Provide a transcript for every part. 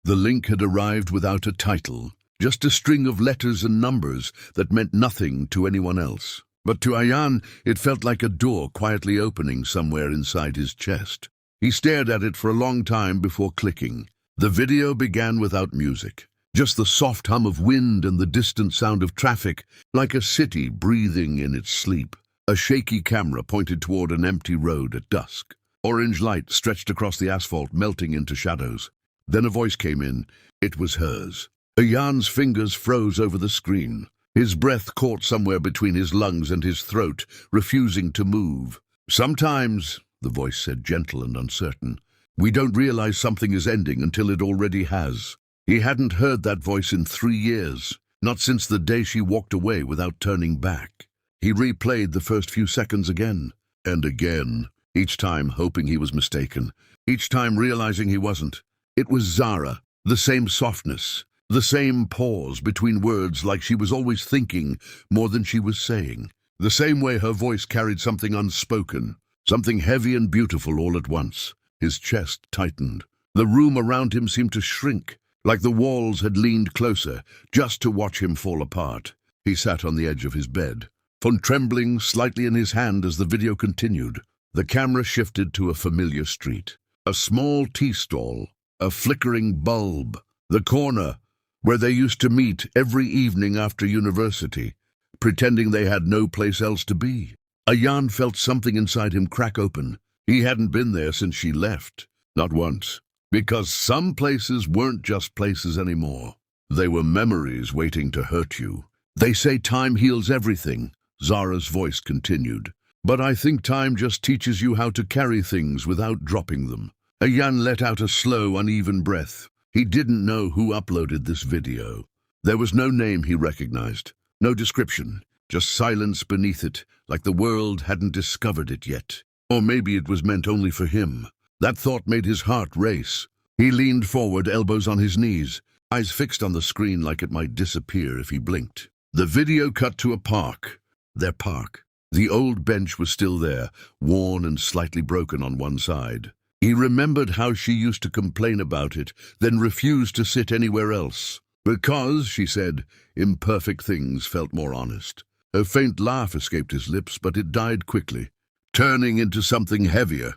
The link had arrived without a title, just a string of letters and numbers that meant nothing to anyone else. But to Ayaan, it felt like a door quietly opening somewhere inside his chest. He stared at it for a long time before clicking. The video began without music, just the soft hum of wind and the distant sound of traffic, like a city breathing in its sleep. A shaky camera pointed toward an empty road at dusk. Orange light stretched across the asphalt, melting into shadows. Then a voice came in. It was hers. Ayaan's fingers froze over the screen. His breath caught somewhere between his lungs and his throat, refusing to move. "Sometimes," the voice said, gentle and uncertain, "we don't realize something is ending until it already has." He hadn't heard that voice in 3 years, not since the day she walked away without turning back. He replayed the first few seconds again and again, each time hoping he was mistaken, each time realizing he wasn't. It was Zara, the same softness, the same pause between words, like she was always thinking more than she was saying. The same way her voice carried something unspoken, something heavy and beautiful all at once. His chest tightened. The room around him seemed to shrink, like the walls had leaned closer, just to watch him fall apart. He sat on the edge of his bed, phone trembling slightly in his hand as the video continued. The camera shifted to a familiar street. A small tea stall, a flickering bulb, the corner where they used to meet every evening after university, pretending they had no place else to be. Ayaan felt something inside him crack open. He hadn't been there since she left, not once, because some places weren't just places anymore. They were memories waiting to hurt you. "They say time heals everything," Zara's voice continued. "But I think time just teaches you how to carry things without dropping them." Ayaan let out a slow, uneven breath. He didn't know who uploaded this video. There was no name he recognized, no description, just silence beneath it, like the world hadn't discovered it yet. Or maybe it was meant only for him. That thought made his heart race. He leaned forward, elbows on his knees, eyes fixed on the screen like it might disappear if he blinked. The video cut to a park. Their park. The old bench was still there, worn and slightly broken on one side. He remembered how she used to complain about it, then refused to sit anywhere else. Because, she said, imperfect things felt more honest. A faint laugh escaped his lips, but it died quickly, turning into something heavier.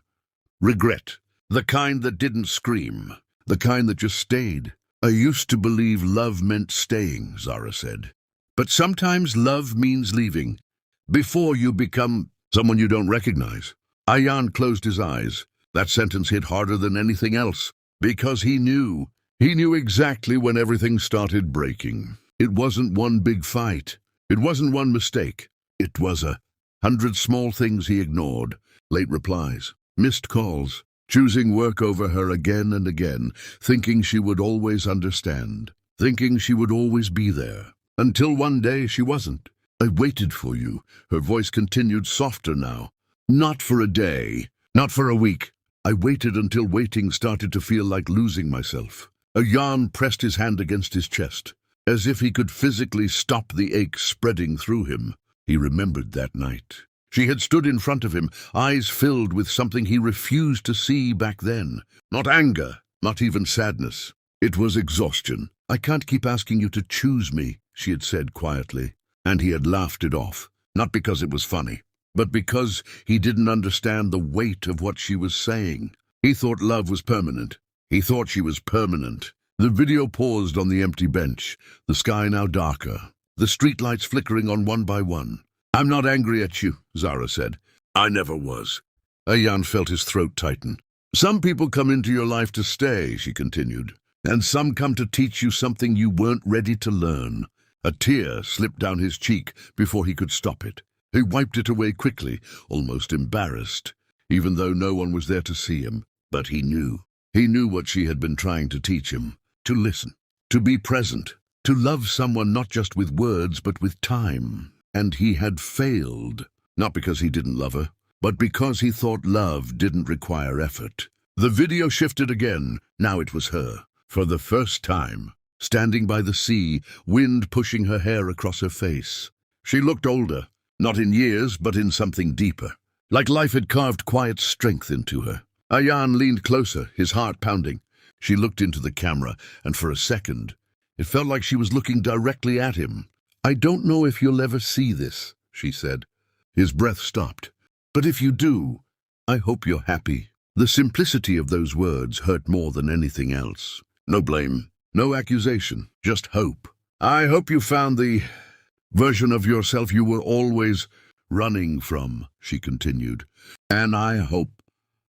Regret. The kind that didn't scream. The kind that just stayed. "I used to believe love meant staying," Zara said. "But sometimes love means leaving. Before you become someone you don't recognize." Ayaan closed his eyes. That sentence hit harder than anything else, because he knew. He knew exactly when everything started breaking. It wasn't one big fight. It wasn't one mistake. It was 100 small things he ignored. Late replies, missed calls, choosing work over her again and again, thinking she would always understand, thinking she would always be there. Until one day she wasn't. "I waited for you," her voice continued, softer now. "Not for a day, not for a week. I waited until waiting started to feel like losing myself." Ayaan pressed his hand against his chest, as if he could physically stop the ache spreading through him. He remembered that night. She had stood in front of him, eyes filled with something he refused to see back then. Not anger, not even sadness. It was exhaustion. "I can't keep asking you to choose me," she had said quietly. And he had laughed it off, not because it was funny, but because he didn't understand the weight of what she was saying. He thought love was permanent. He thought she was permanent. The video paused on the empty bench, the sky now darker, the streetlights flickering on one by one. "I'm not angry at you," Zara said. "I never was." Ayaan felt his throat tighten. "Some people come into your life to stay," she continued, "and some come to teach you something you weren't ready to learn." A tear slipped down his cheek before he could stop it. He wiped it away quickly, almost embarrassed, even though no one was there to see him. But he knew. He knew what she had been trying to teach him. To listen, to be present, to love someone not just with words but with time. And he had failed, not because he didn't love her, but because he thought love didn't require effort. The video shifted again. Now it was her, for the first time, standing by the sea, wind pushing her hair across her face. She looked older. Not in years, but in something deeper. Like life had carved quiet strength into her. Ayaan leaned closer, his heart pounding. She looked into the camera, and for a second, it felt like she was looking directly at him. "I don't know if you'll ever see this," she said. His breath stopped. "But if you do, I hope you're happy." The simplicity of those words hurt more than anything else. No blame, no accusation, just hope. "I hope you found the version of yourself you were always running from," she continued. "And I hope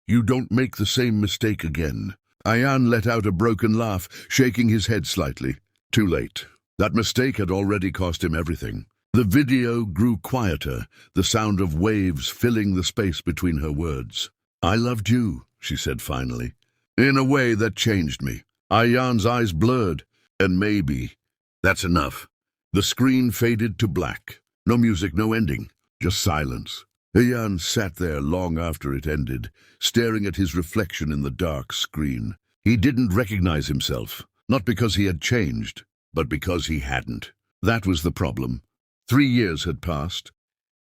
you don't make the same mistake again." Ayaan let out a broken laugh, shaking his head slightly. Too late. That mistake had already cost him everything. The video grew quieter, the sound of waves filling the space between her words. "I loved you," she said finally, "in a way that changed me." Ayaan's eyes blurred. "And maybe that's enough." The screen faded to black. No music, no ending, just silence. Ayaan sat there long after it ended, staring at his reflection in the dark screen. He didn't recognize himself, not because he had changed, but because he hadn't. That was the problem. 3 years had passed,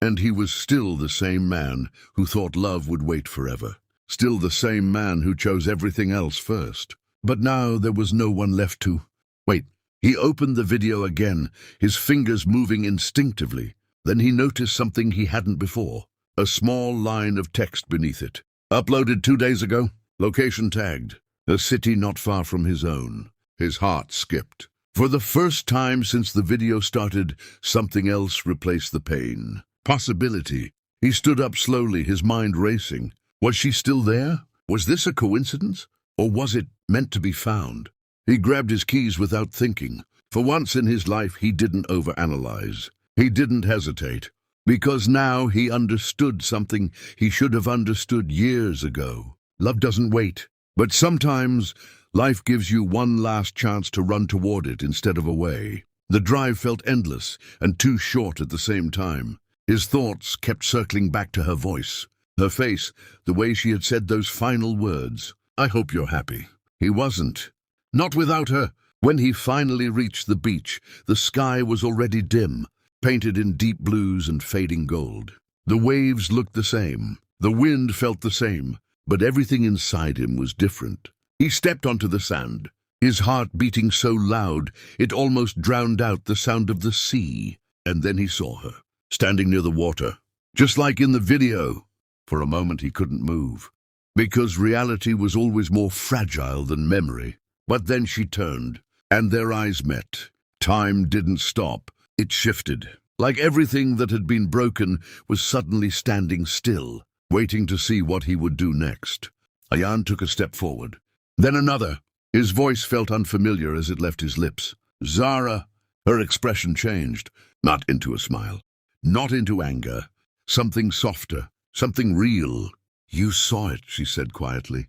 and he was still the same man who thought love would wait forever. Still the same man who chose everything else first. But now there was no one left to... Wait, he opened the video again, his fingers moving instinctively. Then he noticed something he hadn't before. A small line of text beneath it. "Uploaded 2 days ago. Location tagged. A city not far from his own." His heart skipped. For the first time since the video started, something else replaced the pain. Possibility. He stood up slowly, his mind racing. Was she still there? Was this a coincidence? Or was it meant to be found? He grabbed his keys without thinking. For once in his life, he didn't overanalyze. He didn't hesitate. Because now he understood something he should have understood years ago. Love doesn't wait. But sometimes life gives you one last chance to run toward it instead of away. The drive felt endless and too short at the same time. His thoughts kept circling back to her voice, her face, the way she had said those final words. "I hope you're happy." He wasn't. Not without her. When he finally reached the beach, the sky was already dim, painted in deep blues and fading gold. The waves looked the same. The wind felt the same. But everything inside him was different. He stepped onto the sand, his heart beating so loud it almost drowned out the sound of the sea. And then he saw her, standing near the water, just like in the video. For a moment he couldn't move, because reality was always more fragile than memory. But then she turned, and their eyes met. Time didn't stop. It shifted. Like everything that had been broken was suddenly standing still, waiting to see what he would do next. Ayaan took a step forward. Then another. His voice felt unfamiliar as it left his lips. "Zara." Her expression changed, not into a smile, not into anger. Something softer, something real. "You saw it," she said quietly.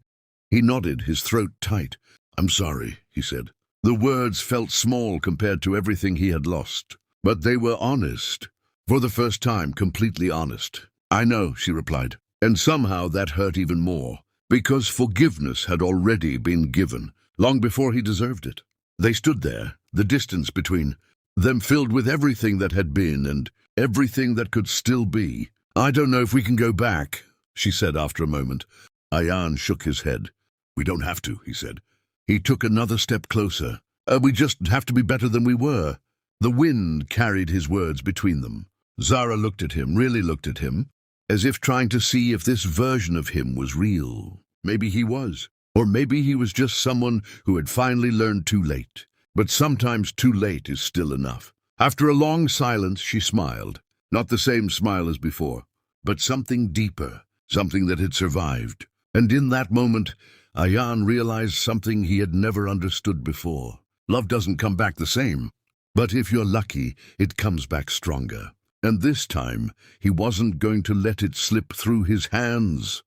He nodded, his throat tight. "I'm sorry," he said. The words felt small compared to everything he had lost. But they were honest. For the first time, completely honest. "I know," she replied. And somehow that hurt even more, because forgiveness had already been given, long before he deserved it. They stood there, the distance between them filled with everything that had been and everything that could still be. "I don't know if we can go back," she said after a moment. Ayaan shook his head. "We don't have to," he said. He took another step closer. We just have to be better than we were." The wind carried his words between them. Zara looked at him, really looked at him, as if trying to see if this version of him was real. Maybe he was. Or maybe he was just someone who had finally learned too late. But sometimes too late is still enough. After a long silence, she smiled. Not the same smile as before, but something deeper, something that had survived. And in that moment, Ayaan realized something he had never understood before. Love doesn't come back the same. But if you're lucky, it comes back stronger. And this time, he wasn't going to let it slip through his hands.